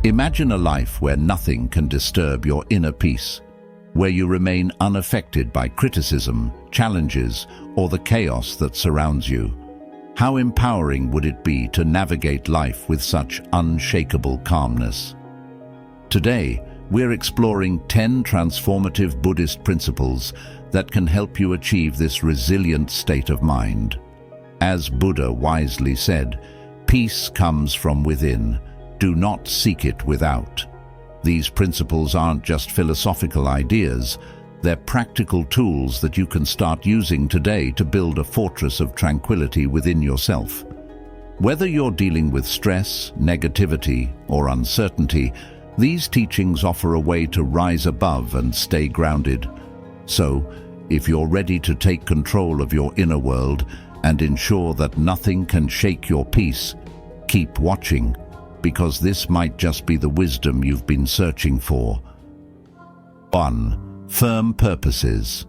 Imagine a life where nothing can disturb your inner peace, where you remain unaffected by criticism, challenges, or the chaos that surrounds you. How empowering would it be to navigate life with such unshakable calmness? Today, we're exploring 10 transformative Buddhist principles that can help you achieve this resilient state of mind. As Buddha wisely said, "Peace comes from within. Do not seek it without." These principles aren't just philosophical ideas, they're practical tools that you can start using today to build a fortress of tranquility within yourself. Whether you're dealing with stress, negativity, or uncertainty, these teachings offer a way to rise above and stay grounded. So, if you're ready to take control of your inner world and ensure that nothing can shake your peace, keep watching, because this might just be the wisdom you've been searching for. 1. Firm purposes.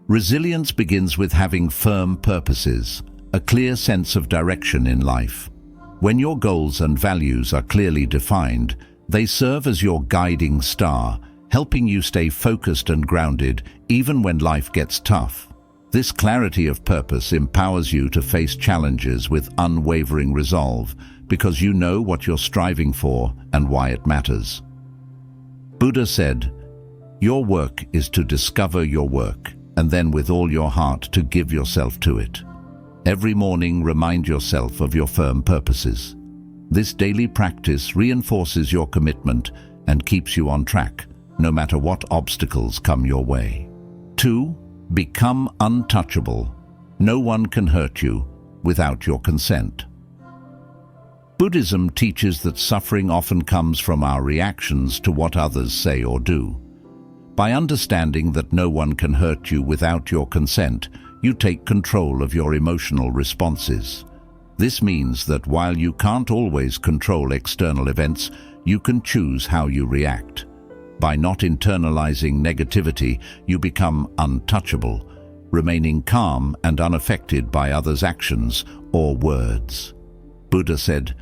Resilience begins with having firm purposes, a clear sense of direction in life. When your goals and values are clearly defined, they serve as your guiding star, helping you stay focused and grounded even when life gets tough. This clarity of purpose empowers you to face challenges with unwavering resolve, because you know what you're striving for and why it matters. Buddha said, "Your work is to discover your work, and then with all your heart to give yourself to it." Every morning, remind yourself of your firm purposes. This daily practice reinforces your commitment and keeps you on track, no matter what obstacles come your way. 2. Become untouchable. No one can hurt you without your consent. Buddhism teaches that suffering often comes from our reactions to what others say or do. By understanding that no one can hurt you without your consent, you take control of your emotional responses. This means that while you can't always control external events, you can choose how you react. By not internalizing negativity, you become untouchable, remaining calm and unaffected by others' actions or words. Buddha said,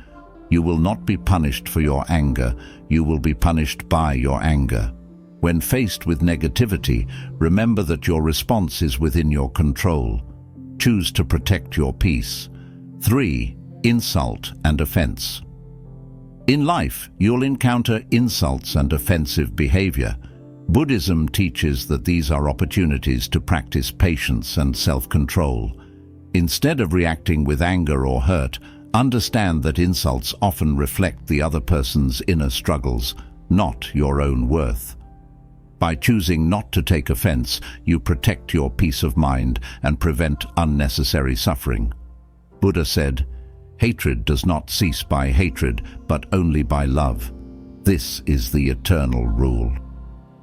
"You will not be punished for your anger, you will be punished by your anger." When faced with negativity, remember that your response is within your control. Choose to protect your peace. 3. Insult and offense. In life, you'll encounter insults and offensive behavior. Buddhism teaches that these are opportunities to practice patience and self-control. Instead of reacting with anger or hurt, understand that insults often reflect the other person's inner struggles, not your own worth. By choosing not to take offense, you protect your peace of mind and prevent unnecessary suffering. Buddha said, "Hatred does not cease by hatred, but only by love. This is the eternal rule."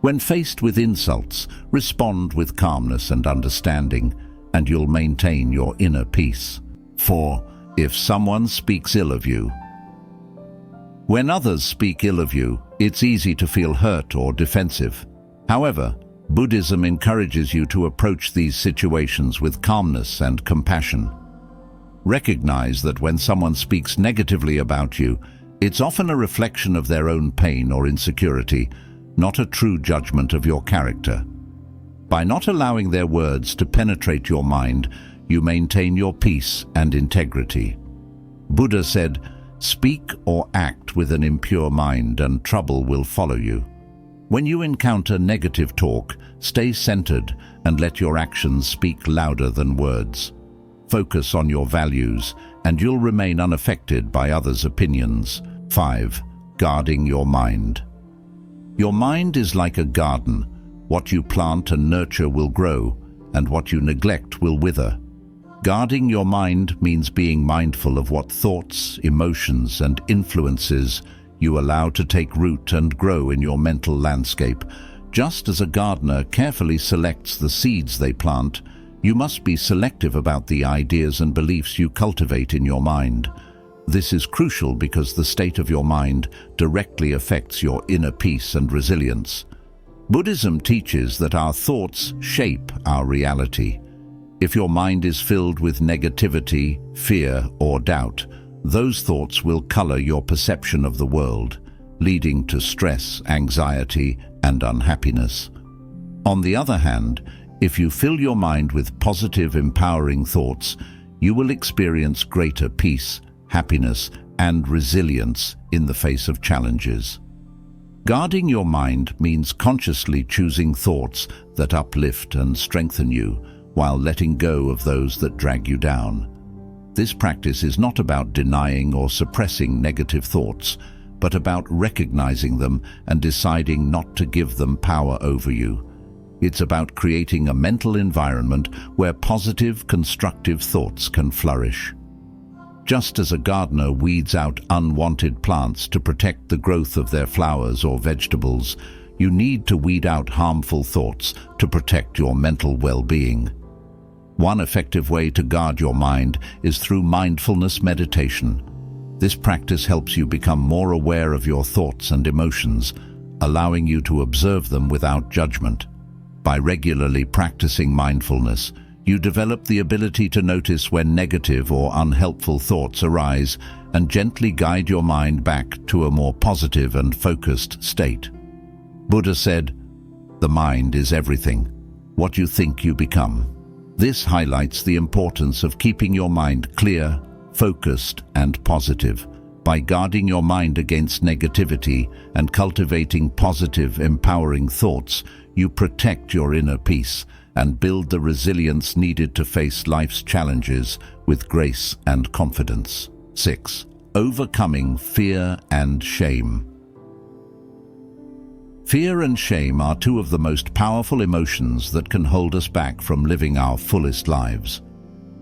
When faced with insults, respond with calmness and understanding, and you'll maintain your inner peace. 4. If someone speaks ill of you. When others speak ill of you, it's easy to feel hurt or defensive. However, Buddhism encourages you to approach these situations with calmness and compassion. Recognize that when someone speaks negatively about you, it's often a reflection of their own pain or insecurity, not a true judgment of your character. By not allowing their words to penetrate your mind, you maintain your peace and integrity. Buddha said, "Speak or act with an impure mind and trouble will follow you." When you encounter negative talk, stay centered and let your actions speak louder than words. Focus on your values, and you'll remain unaffected by others' opinions. 5. Guarding your mind. Your mind is like a garden. What you plant and nurture will grow, and what you neglect will wither. Guarding your mind means being mindful of what thoughts, emotions, and influences you allow to take root and grow in your mental landscape. Just as a gardener carefully selects the seeds they plant, you must be selective about the ideas and beliefs you cultivate in your mind. This is crucial because the state of your mind directly affects your inner peace and resilience. Buddhism teaches that our thoughts shape our reality. If your mind is filled with negativity, fear, or doubt, those thoughts will color your perception of the world. leading to stress, anxiety, and unhappiness. On the other hand, if you fill your mind with positive, empowering thoughts, you will experience greater peace, happiness, and resilience in the face of challenges. Guarding your mind means consciously choosing thoughts that uplift and strengthen you, while letting go of those that drag you down. This practice is not about denying or suppressing negative thoughts, but about recognizing them and deciding not to give them power over you. It's about creating a mental environment where positive, constructive thoughts can flourish. Just as a gardener weeds out unwanted plants to protect the growth of their flowers or vegetables, you need to weed out harmful thoughts to protect your mental well-being. One effective way to guard your mind is through mindfulness meditation. This practice helps you become more aware of your thoughts and emotions, allowing you to observe them without judgment. By regularly practicing mindfulness, you develop the ability to notice when negative or unhelpful thoughts arise and gently guide your mind back to a more positive and focused state. Buddha said, "The mind is everything. What you think you become." This highlights the importance of keeping your mind clear, focused, and positive. By guarding your mind against negativity and cultivating positive, empowering thoughts, you protect your inner peace and build the resilience needed to face life's challenges with grace and confidence. 6. Overcoming fear and shame. Fear and shame are two of the most powerful emotions that can hold us back from living our fullest lives.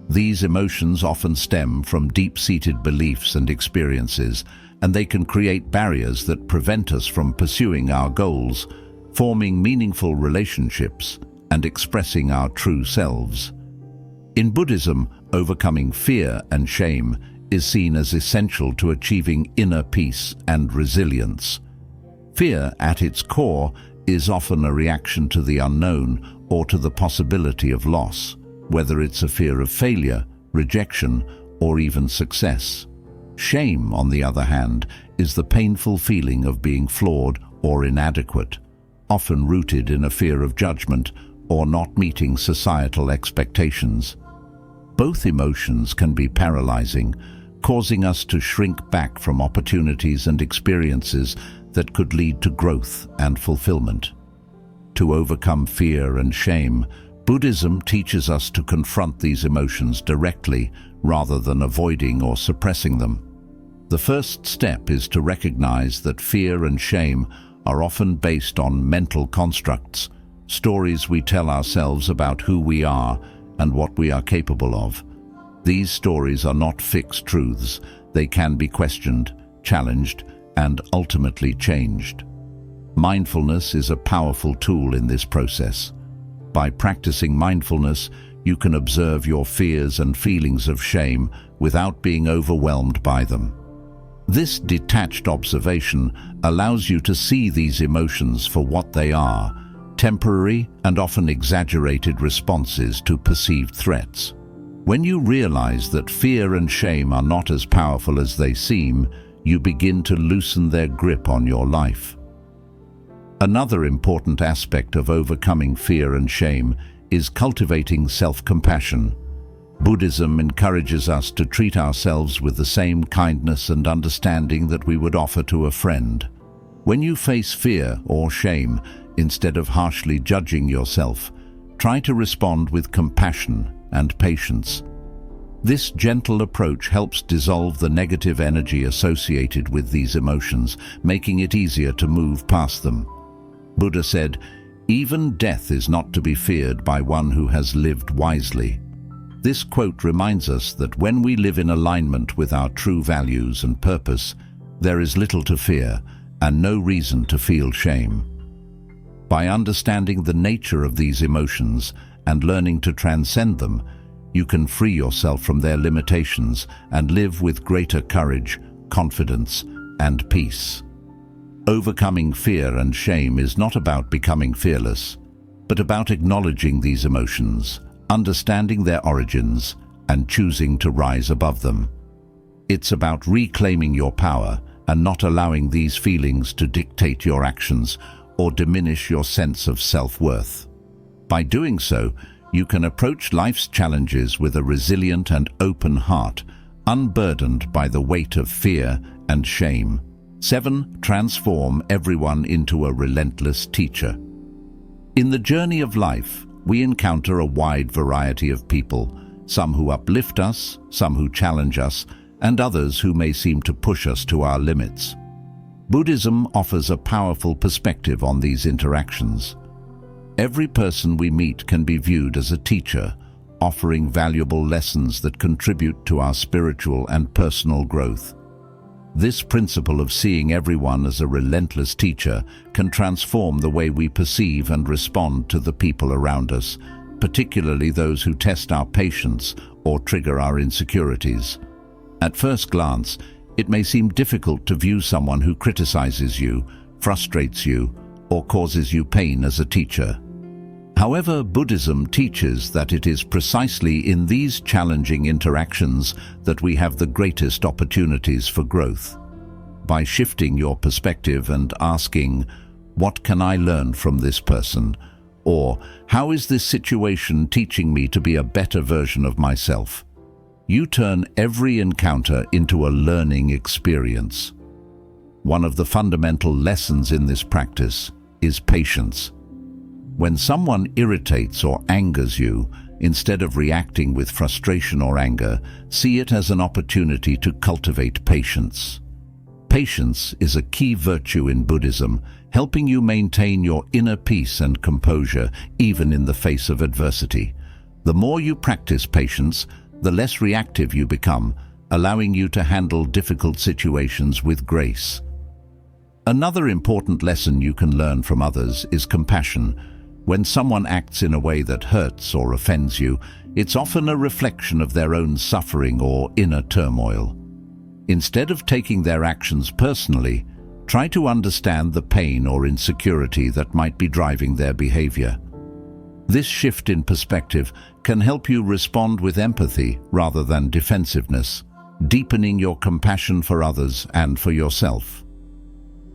These emotions often stem from deep-seated beliefs and experiences, and they can create barriers that prevent us from pursuing our goals, forming meaningful relationships, and expressing our true selves. In Buddhism, overcoming fear and shame is seen as essential to achieving inner peace and resilience. Fear, at its core, is often a reaction to the unknown or to the possibility of loss, whether it's a fear of failure, rejection, or even success. Shame, on the other hand, is the painful feeling of being flawed or inadequate, often rooted in a fear of judgment or not meeting societal expectations. Both emotions can be paralyzing, causing us to shrink back from opportunities and experiences that could lead to growth and fulfillment. To overcome fear and shame, Buddhism teaches us to confront these emotions directly rather than avoiding or suppressing them. The first step is to recognize that fear and shame are often based on mental constructs, stories we tell ourselves about who we are and what we are capable of. These stories are not fixed truths. They can be questioned, challenged, and ultimately changed. Mindfulness is a powerful tool in this process. By practicing mindfulness, you can observe your fears and feelings of shame without being overwhelmed by them. This detached observation allows you to see these emotions for what they are: temporary and often exaggerated responses to perceived threats. When you realize that fear and shame are not as powerful as they seem, you begin to loosen their grip on your life. Another important aspect of overcoming fear and shame is cultivating self-compassion. Buddhism encourages us to treat ourselves with the same kindness and understanding that we would offer to a friend. When you face fear or shame, instead of harshly judging yourself, try to respond with compassion and patience. This gentle approach helps dissolve the negative energy associated with these emotions, making it easier to move past them. Buddha said, "Even death is not to be feared by one who has lived wisely." This quote reminds us that when we live in alignment with our true values and purpose, there is little to fear and no reason to feel shame. By understanding the nature of these emotions and learning to transcend them, you can free yourself from their limitations and live with greater courage, confidence, and peace. Overcoming fear and shame is not about becoming fearless, but about acknowledging these emotions, understanding their origins, and choosing to rise above them. It's about reclaiming your power and not allowing these feelings to dictate your actions or diminish your sense of self-worth. By doing so, you can approach life's challenges with a resilient and open heart, unburdened by the weight of fear and shame. 7. Transform everyone into a relentless teacher. In the journey of life, we encounter a wide variety of people, some who uplift us, some who challenge us, and others who may seem to push us to our limits. Buddhism offers a powerful perspective on these interactions. Every person we meet can be viewed as a teacher, offering valuable lessons that contribute to our spiritual and personal growth. This principle of seeing everyone as a relentless teacher can transform the way we perceive and respond to the people around us, particularly those who test our patience or trigger our insecurities. At first glance, it may seem difficult to view someone who criticizes you, frustrates you, or causes you pain as a teacher. However, Buddhism teaches that it is precisely in these challenging interactions that we have the greatest opportunities for growth. By shifting your perspective and asking, "What can I learn from this person?" or "How is this situation teaching me to be a better version of myself?" you turn every encounter into a learning experience. One of the fundamental lessons in this practice is patience. When someone irritates or angers you, instead of reacting with frustration or anger, see it as an opportunity to cultivate patience. Patience is a key virtue in Buddhism, helping you maintain your inner peace and composure even in the face of adversity. The more you practice patience, the less reactive you become, allowing you to handle difficult situations with grace. Another important lesson you can learn from others is compassion. When someone acts in a way that hurts or offends you, it's often a reflection of their own suffering or inner turmoil. Instead of taking their actions personally, try to understand the pain or insecurity that might be driving their behavior. This shift in perspective can help you respond with empathy rather than defensiveness, deepening your compassion for others and for yourself.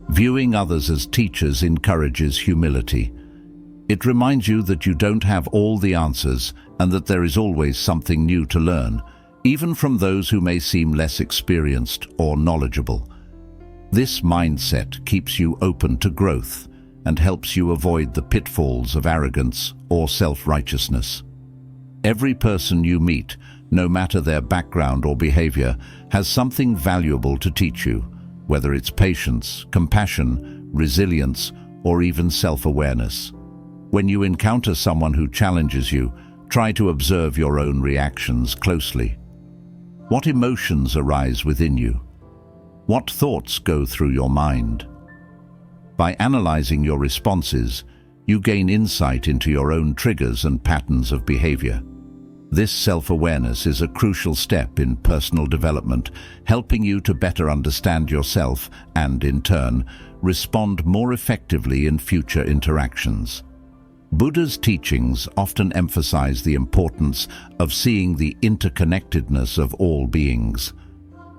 Viewing others as teachers encourages humility. It reminds you that you don't have all the answers and that there is always something new to learn, even from those who may seem less experienced or knowledgeable. This mindset keeps you open to growth and helps you avoid the pitfalls of arrogance or self-righteousness. Every person you meet, no matter their background or behavior, has something valuable to teach you, whether it's patience, compassion, resilience, or even self-awareness. When you encounter someone who challenges you, try to observe your own reactions closely. What emotions arise within you? What thoughts go through your mind? By analyzing your responses, you gain insight into your own triggers and patterns of behavior. This self-awareness is a crucial step in personal development, helping you to better understand yourself and, in turn, respond more effectively in future interactions. Buddha's teachings often emphasize the importance of seeing the interconnectedness of all beings.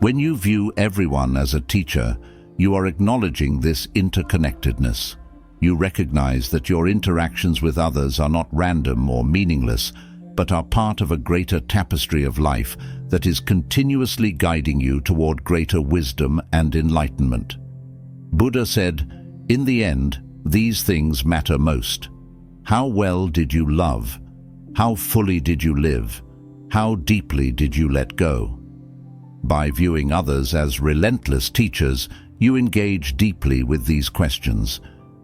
When you view everyone as a teacher, you are acknowledging this interconnectedness. You recognize that your interactions with others are not random or meaningless, but are part of a greater tapestry of life that is continuously guiding you toward greater wisdom and enlightenment. Buddha said, "In the end, these things matter most. How well did you love? How fully did you live? How deeply did you let go?" By viewing others as relentless teachers, you engage deeply with these questions.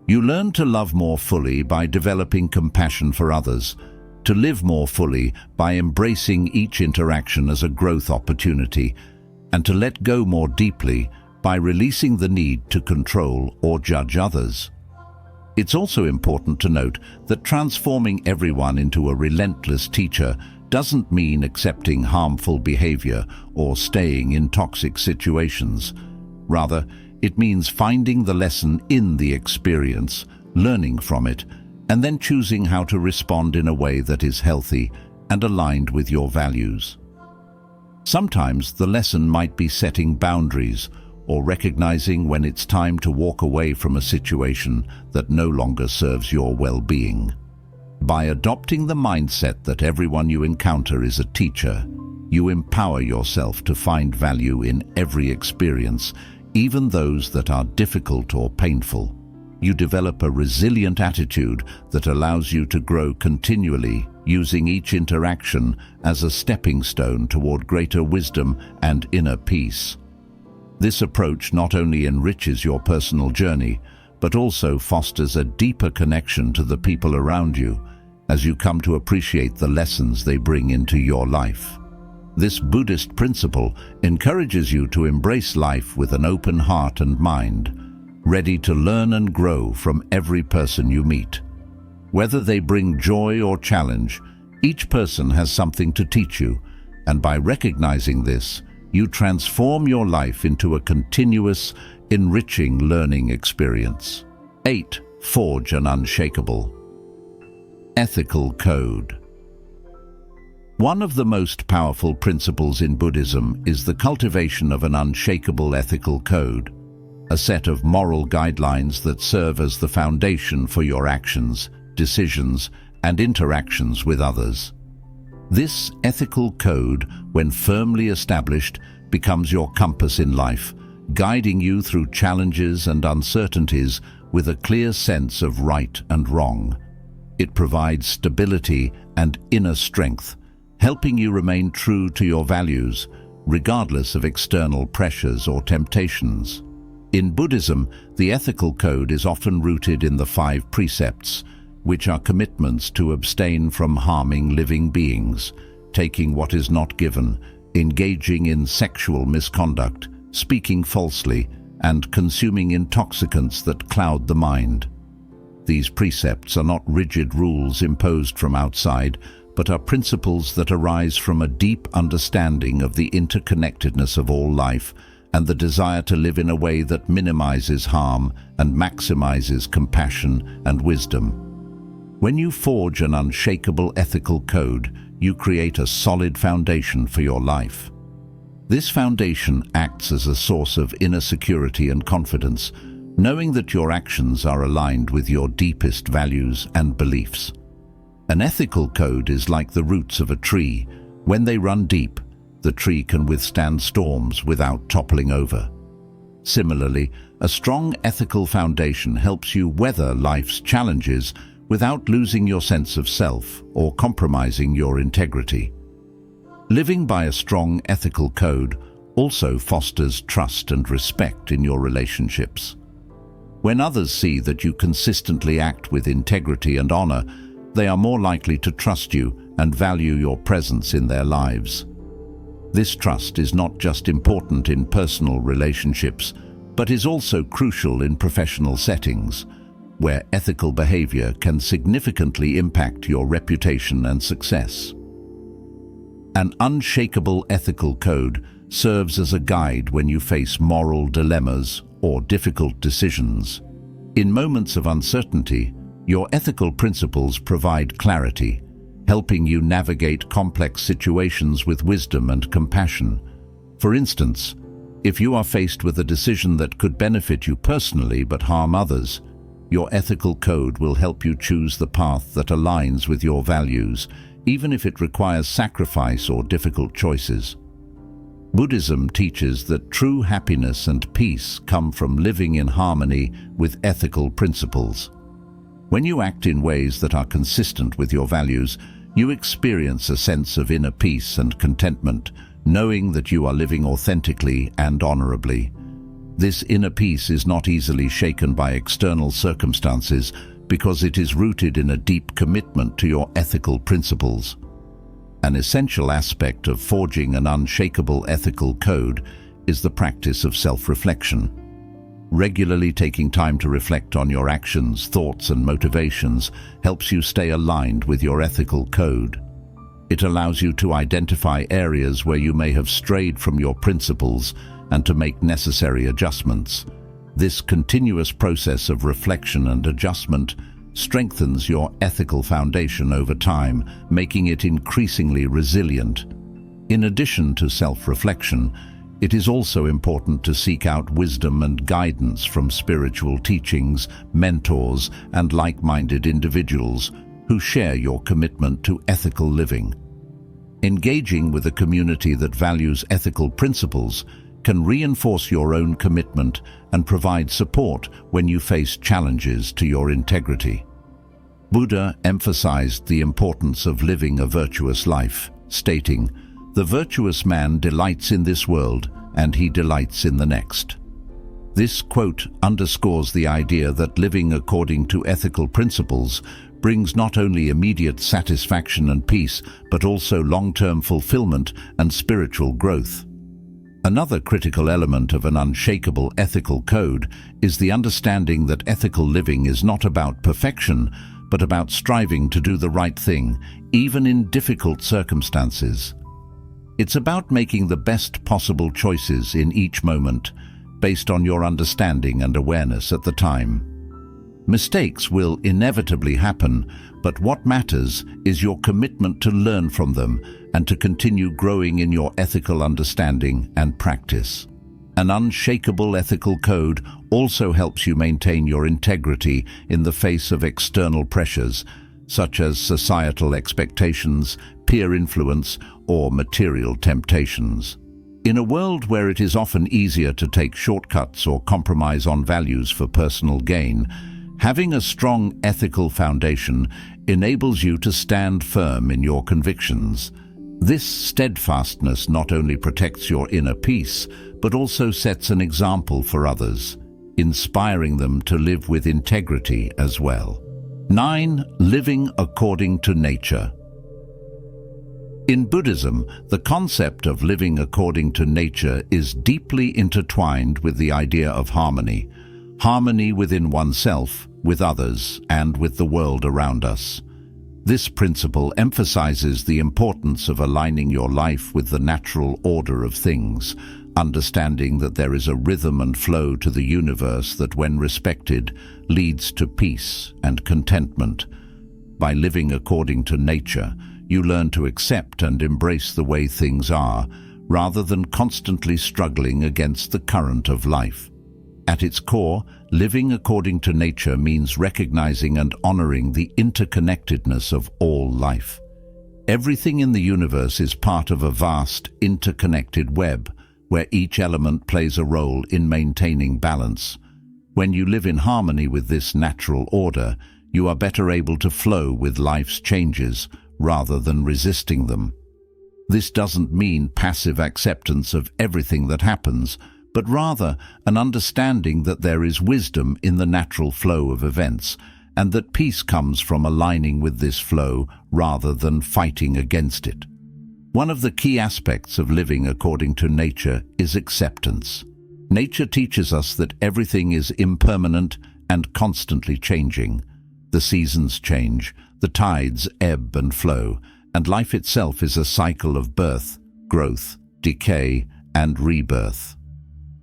You learn to love more fully by developing compassion for others, to live more fully by embracing each interaction as a growth opportunity, and to let go more deeply by releasing the need to control or judge others. It's also important to note that transforming everyone into a relentless teacher doesn't mean accepting harmful behavior or staying in toxic situations. Rather, it means finding the lesson in the experience, learning from it, and then choosing how to respond in a way that is healthy and aligned with your values. Sometimes the lesson might be setting boundaries or recognizing when it's time to walk away from a situation that no longer serves your well-being. By adopting the mindset that everyone you encounter is a teacher, you empower yourself to find value in every experience, even those that are difficult or painful. You develop a resilient attitude that allows you to grow continually, using each interaction as a stepping stone toward greater wisdom and inner peace. This approach not only enriches your personal journey, but also fosters a deeper connection to the people around you, as you come to appreciate the lessons they bring into your life. This Buddhist principle encourages you to embrace life with an open heart and mind, ready to learn and grow from every person you meet. Whether they bring joy or challenge, each person has something to teach you, and by recognizing this, you transform your life into a continuous, enriching learning experience. 8. Forge an unshakable ethical code. One of the most powerful principles in Buddhism is the cultivation of an unshakable ethical code, a set of moral guidelines that serve as the foundation for your actions, decisions, and interactions with others. This ethical code, when firmly established, becomes your compass in life, guiding you through challenges and uncertainties with a clear sense of right and wrong. It provides stability and inner strength, helping you remain true to your values, regardless of external pressures or temptations. In Buddhism, the ethical code is often rooted in the 5 precepts, which are commitments to abstain from harming living beings, taking what is not given, engaging in sexual misconduct, speaking falsely, and consuming intoxicants that cloud the mind. These precepts are not rigid rules imposed from outside, but are principles that arise from a deep understanding of the interconnectedness of all life and the desire to live in a way that minimizes harm and maximizes compassion and wisdom. When you forge an unshakable ethical code, you create a solid foundation for your life. This foundation acts as a source of inner security and confidence, knowing that your actions are aligned with your deepest values and beliefs. An ethical code is like the roots of a tree. When they run deep, the tree can withstand storms without toppling over. Similarly, a strong ethical foundation helps you weather life's challenges without losing your sense of self or compromising your integrity. Living by a strong ethical code also fosters trust and respect in your relationships. When others see that you consistently act with integrity and honor, they are more likely to trust you and value your presence in their lives. This trust is not just important in personal relationships, but is also crucial in professional settings, where ethical behavior can significantly impact your reputation and success. An unshakable ethical code serves as a guide when you face moral dilemmas or difficult decisions. In moments of uncertainty, your ethical principles provide clarity, helping you navigate complex situations with wisdom and compassion. For instance, if you are faced with a decision that could benefit you personally but harm others, your ethical code will help you choose the path that aligns with your values, even if it requires sacrifice or difficult choices. Buddhism teaches that true happiness and peace come from living in harmony with ethical principles. When you act in ways that are consistent with your values, you experience a sense of inner peace and contentment, knowing that you are living authentically and honorably. This inner peace is not easily shaken by external circumstances because it is rooted in a deep commitment to your ethical principles. An essential aspect of forging an unshakable ethical code is the practice of self-reflection. Regularly taking time to reflect on your actions, thoughts, and motivations helps you stay aligned with your ethical code. It allows you to identify areas where you may have strayed from your principles and to make necessary adjustments. This continuous process of reflection and adjustment strengthens your ethical foundation over time, making it increasingly resilient. In addition to self-reflection, it is also important to seek out wisdom and guidance from spiritual teachings, mentors, and like-minded individuals who share your commitment to ethical living. Engaging with a community that values ethical principles can reinforce your own commitment and provide support when you face challenges to your integrity. Buddha emphasized the importance of living a virtuous life, stating, "The virtuous man delights in this world, and he delights in the next." This quote underscores the idea that living according to ethical principles brings not only immediate satisfaction and peace, but also long-term fulfillment and spiritual growth. Another critical element of an unshakable ethical code is the understanding that ethical living is not about perfection, but about striving to do the right thing, even in difficult circumstances. It's about making the best possible choices in each moment, based on your understanding and awareness at the time. Mistakes will inevitably happen, but what matters is your commitment to learn from them and to continue growing in your ethical understanding and practice. An unshakable ethical code also helps you maintain your integrity in the face of external pressures, such as societal expectations, peer influence, or material temptations. In a world where it is often easier to take shortcuts or compromise on values for personal gain, having a strong ethical foundation enables you to stand firm in your convictions. This steadfastness not only protects your inner peace, but also sets an example for others, inspiring them to live with integrity as well. 9. Living according to nature. In Buddhism, the concept of living according to nature is deeply intertwined with the idea of harmony. Harmony within oneself, with others, and with the world around us. This principle emphasizes the importance of aligning your life with the natural order of things, understanding that there is a rhythm and flow to the universe that, when respected, leads to peace and contentment. By living according to nature, you learn to accept and embrace the way things are, rather than constantly struggling against the current of life. At its core, living according to nature means recognizing and honoring the interconnectedness of all life. Everything in the universe is part of a vast, interconnected web, where each element plays a role in maintaining balance. When you live in harmony with this natural order, you are better able to flow with life's changes, rather than resisting them. This doesn't mean passive acceptance of everything that happens, but rather an understanding that there is wisdom in the natural flow of events, and that peace comes from aligning with this flow rather than fighting against it. One of the key aspects of living according to nature is acceptance. Nature teaches us that everything is impermanent and constantly changing. The seasons change, the tides ebb and flow, and life itself is a cycle of birth, growth, decay, and rebirth.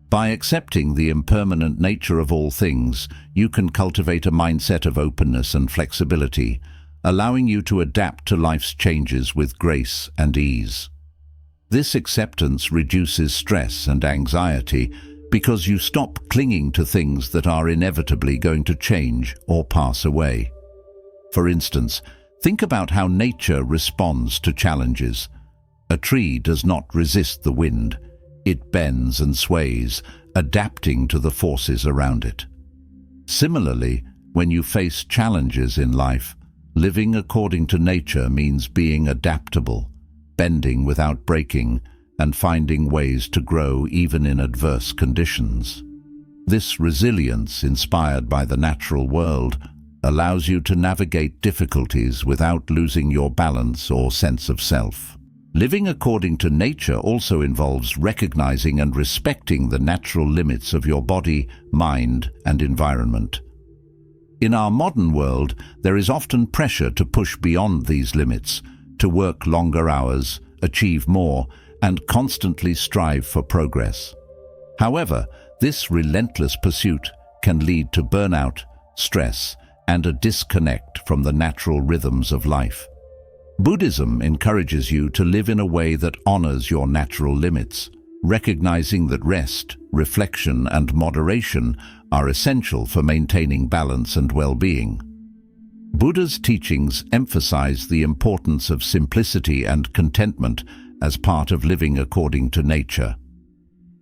By accepting the impermanent nature of all things, you can cultivate a mindset of openness and flexibility, allowing you to adapt to life's changes with grace and ease. This acceptance reduces stress and anxiety because you stop clinging to things that are inevitably going to change or pass away. For instance, think about how nature responds to challenges. A tree does not resist the wind. It bends and sways, adapting to the forces around it. Similarly, when you face challenges in life, living according to nature means being adaptable, bending without breaking, and finding ways to grow even in adverse conditions. This resilience, inspired by the natural world, allows you to navigate difficulties without losing your balance or sense of self. Living according to nature also involves recognizing and respecting the natural limits of your body, mind, and environment. In our modern world, there is often pressure to push beyond these limits, to work longer hours, achieve more, and constantly strive for progress. However, this relentless pursuit can lead to burnout, stress, and a disconnect from the natural rhythms of life. Buddhism encourages you to live in a way that honors your natural limits. recognizing that rest, reflection, and moderation are essential for maintaining balance and well-being. Buddha's teachings emphasize the importance of simplicity and contentment as part of living according to nature.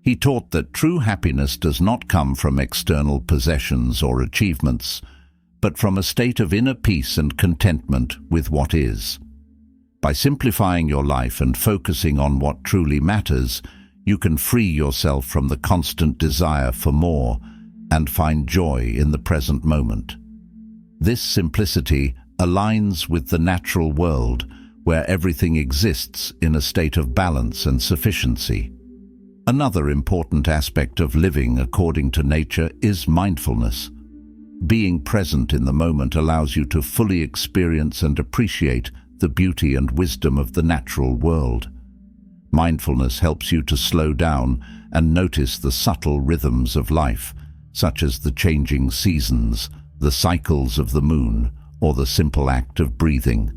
He taught that true happiness does not come from external possessions or achievements, but from a state of inner peace and contentment with what is. By simplifying your life and focusing on what truly matters, you can free yourself from the constant desire for more and find joy in the present moment. This simplicity aligns with the natural world, where everything exists in a state of balance and sufficiency. Another important aspect of living according to nature is mindfulness. Being present in the moment allows you to fully experience and appreciate the beauty and wisdom of the natural world. Mindfulness helps you to slow down and notice the subtle rhythms of life, such as the changing seasons, the cycles of the moon, or the simple act of breathing.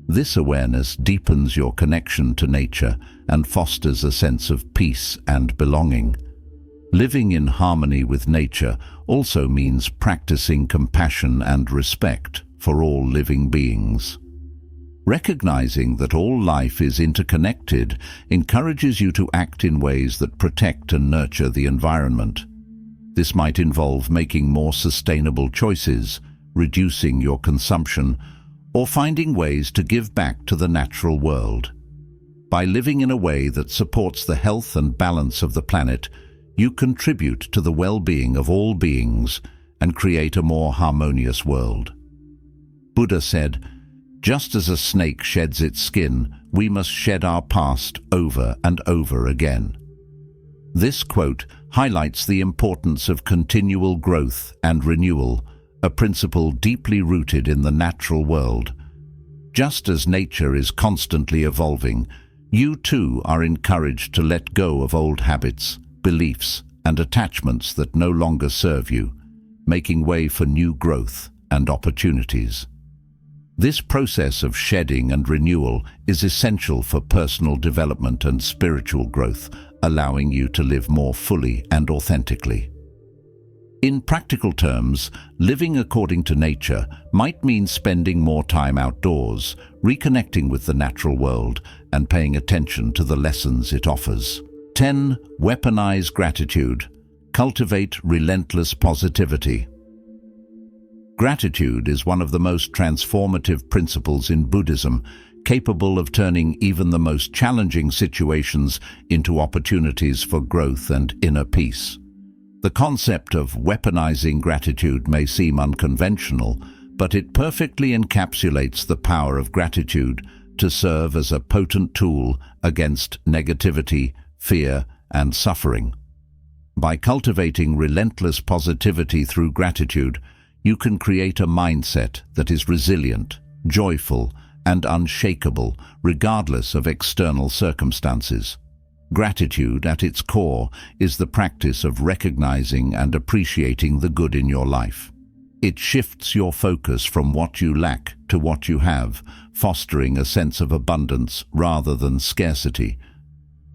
This awareness deepens your connection to nature and fosters a sense of peace and belonging. Living in harmony with nature also means practicing compassion and respect for all living beings. Recognizing that all life is interconnected encourages you to act in ways that protect and nurture the environment. This might involve making more sustainable choices, reducing your consumption, or finding ways to give back to the natural world. By living in a way that supports the health and balance of the planet, you contribute to the well-being of all beings and create a more harmonious world. Buddha said, "Just as a snake sheds its skin, we must shed our past over and over again." This quote highlights the importance of continual growth and renewal, a principle deeply rooted in the natural world. Just as nature is constantly evolving, you too are encouraged to let go of old habits, beliefs, and attachments that no longer serve you, making way for new growth and opportunities. This process of shedding and renewal is essential for personal development and spiritual growth, allowing you to live more fully and authentically. In practical terms, living according to nature might mean spending more time outdoors, reconnecting with the natural world, and paying attention to the lessons it offers. 10. Weaponize gratitude. Cultivate relentless positivity. Gratitude is one of the most transformative principles in Buddhism, capable of turning even the most challenging situations into opportunities for growth and inner peace. The concept of weaponizing gratitude may seem unconventional, but it perfectly encapsulates the power of gratitude to serve as a potent tool against negativity, fear, and suffering. By cultivating relentless positivity through gratitude, you can create a mindset that is resilient, joyful, and unshakable, regardless of external circumstances. Gratitude, at its core, is the practice of recognizing and appreciating the good in your life. It shifts your focus from what you lack to what you have, fostering a sense of abundance rather than scarcity.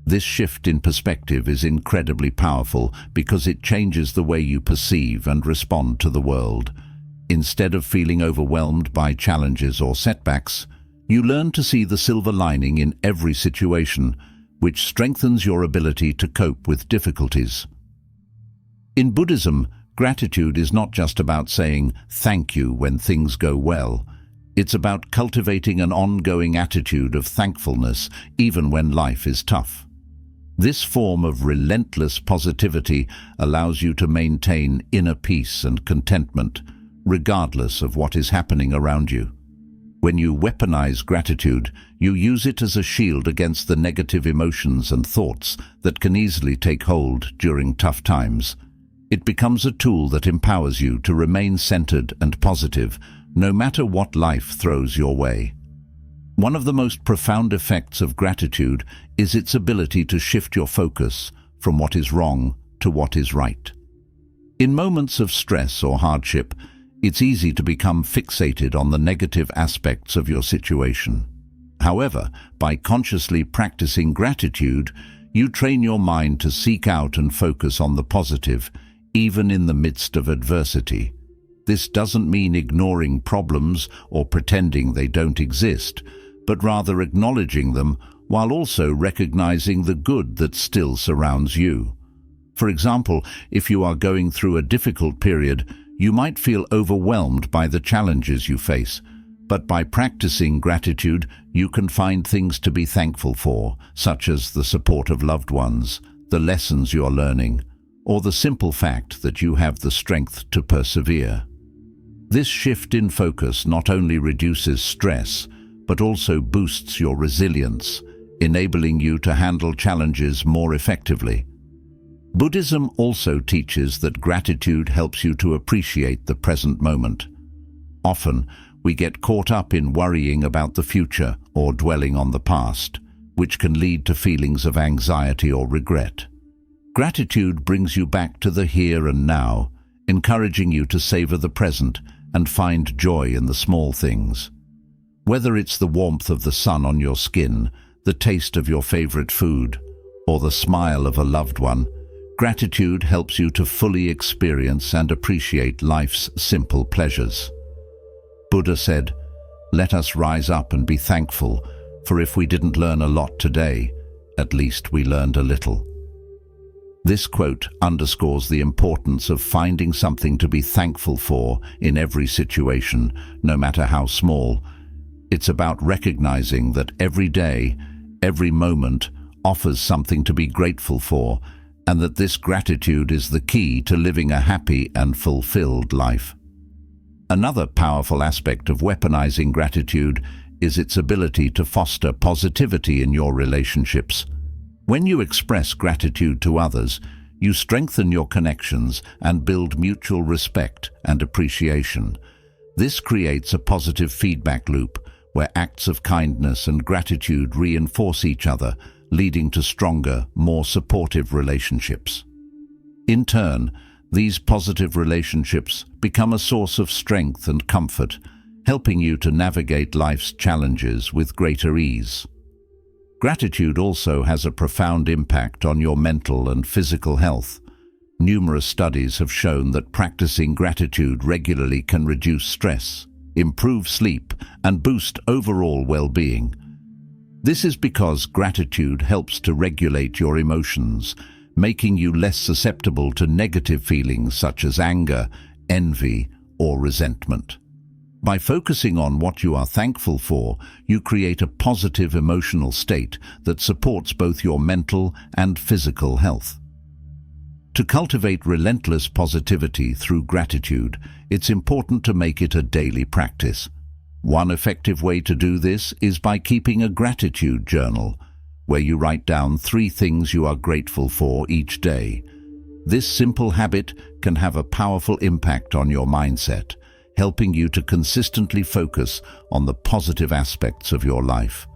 This shift in perspective is incredibly powerful because it changes the way you perceive and respond to the world. Instead of feeling overwhelmed by challenges or setbacks, you learn to see the silver lining in every situation, which strengthens your ability to cope with difficulties. In Buddhism, gratitude is not just about saying thank you when things go well. It's about cultivating an ongoing attitude of thankfulness even when life is tough. This form of relentless positivity allows you to maintain inner peace and contentment, regardless of what is happening around you. When you weaponize gratitude, you use it as a shield against the negative emotions and thoughts that can easily take hold during tough times. It becomes a tool that empowers you to remain centered and positive, no matter what life throws your way. One of the most profound effects of gratitude is its ability to shift your focus from what is wrong to what is right. In moments of stress or hardship, it's easy to become fixated on the negative aspects of your situation. However, by consciously practicing gratitude, You train your mind to seek out and focus on the positive, even in the midst of adversity. This doesn't mean ignoring problems or pretending they don't exist, but rather acknowledging them while also recognizing the good that still surrounds you. For example, if you are going through a difficult period, you might feel overwhelmed by the challenges you face, but by practicing gratitude, you can find things to be thankful for, such as the support of loved ones, the lessons you're learning, or the simple fact that you have the strength to persevere. This shift in focus not only reduces stress, but also boosts your resilience, enabling you to handle challenges more effectively. Buddhism also teaches that gratitude helps you to appreciate the present moment. Often, we get caught up in worrying about the future or dwelling on the past, which can lead to feelings of anxiety or regret. Gratitude brings you back to the here and now, encouraging you to savor the present and find joy in the small things. Whether it's the warmth of the sun on your skin, the taste of your favorite food, or the smile of a loved one, gratitude helps you to fully experience and appreciate life's simple pleasures. Buddha said, "Let us rise up and be thankful, for if we didn't learn a lot today, at least we learned a little." This quote underscores the importance of finding something to be thankful for in every situation, no matter how small. It's about recognizing that every day, every moment, offers something to be grateful for, and that this gratitude is the key to living a happy and fulfilled life. Another powerful aspect of weaponizing gratitude is its ability to foster positivity in your relationships. When you express gratitude to others, you strengthen your connections and build mutual respect and appreciation. This creates a positive feedback loop where acts of kindness and gratitude reinforce each other, leading to stronger, more supportive relationships. In turn, these positive relationships become a source of strength and comfort, helping you to navigate life's challenges with greater ease. Gratitude also has a profound impact on your mental and physical health. Numerous studies have shown that practicing gratitude regularly can reduce stress, improve sleep, and boost overall well-being. This is because gratitude helps to regulate your emotions, making you less susceptible to negative feelings such as anger, envy, or resentment. By focusing on what you are thankful for, you create a positive emotional state that supports both your mental and physical health. To cultivate relentless positivity through gratitude, it's important to make it a daily practice. One effective way to do this is by keeping a gratitude journal, where you write down 3 things you are grateful for each day. This simple habit can have a powerful impact on your mindset, helping you to consistently focus on the positive aspects of your life.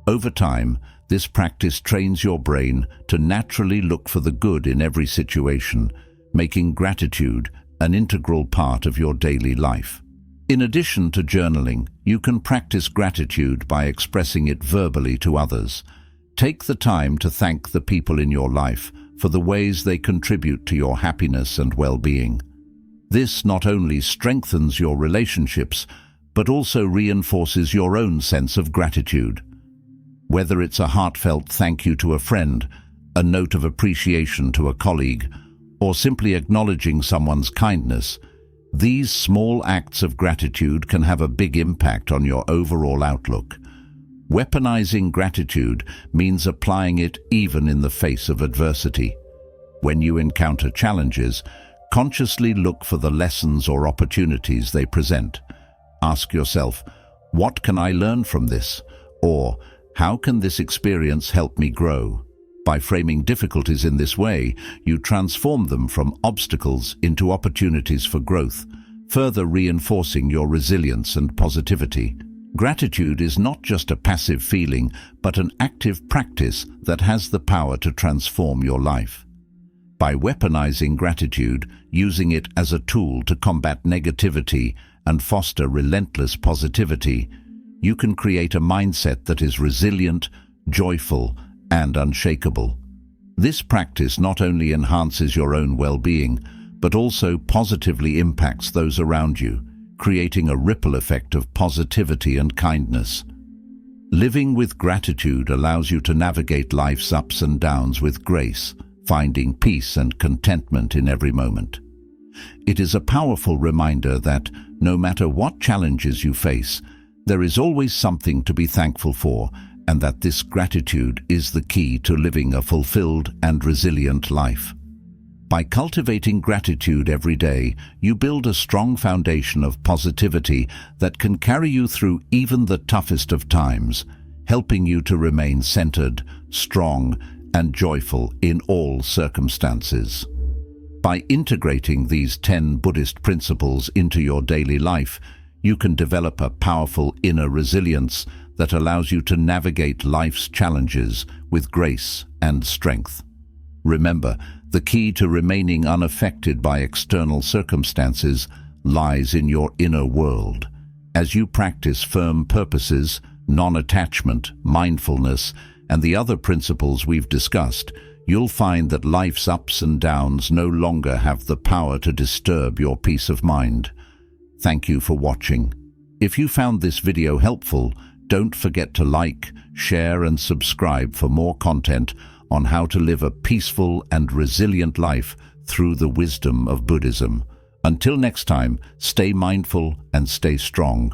Over time, this practice trains your brain to naturally look for the good in every situation, making gratitude an integral part of your daily life. In addition to journaling, you can practice gratitude by expressing it verbally to others. Take the time to thank the people in your life for the ways they contribute to your happiness and well-being. This not only strengthens your relationships, but also reinforces your own sense of gratitude. Whether it's a heartfelt thank you to a friend, a note of appreciation to a colleague, or simply acknowledging someone's kindness, these small acts of gratitude can have a big impact on your overall outlook. Weaponizing gratitude means applying it even in the face of adversity. When you encounter challenges, consciously look for the lessons or opportunities they present. Ask yourself, what can I learn from this? Or, how can this experience help me grow? By framing difficulties in this way, you transform them from obstacles into opportunities for growth, further reinforcing your resilience and positivity. Gratitude is not just a passive feeling, but an active practice that has the power to transform your life. By weaponizing gratitude, using it as a tool to combat negativity and foster relentless positivity, you can create a mindset that is resilient, joyful, and unshakable. This practice not only enhances your own well-being, but also positively impacts those around you, creating a ripple effect of positivity and kindness. Living with gratitude allows you to navigate life's ups and downs with grace, finding peace and contentment in every moment. It is a powerful reminder that, no matter what challenges you face, there is always something to be thankful for, and that this gratitude is the key to living a fulfilled and resilient life. By cultivating gratitude every day, you build a strong foundation of positivity that can carry you through even the toughest of times, helping you to remain centered, strong, and joyful in all circumstances. By integrating these 10 Buddhist principles into your daily life, you can develop a powerful inner resilience that allows you to navigate life's challenges with grace and strength. Remember, the key to remaining unaffected by external circumstances lies in your inner world. As you practice firm purposes, non-attachment, mindfulness, and the other principles we've discussed, you'll find that life's ups and downs no longer have the power to disturb your peace of mind. Thank you for watching. If you found this video helpful, don't forget to like, share, and subscribe for more content on how to live a peaceful and resilient life through the wisdom of Buddhism. Until next time, stay mindful and stay strong.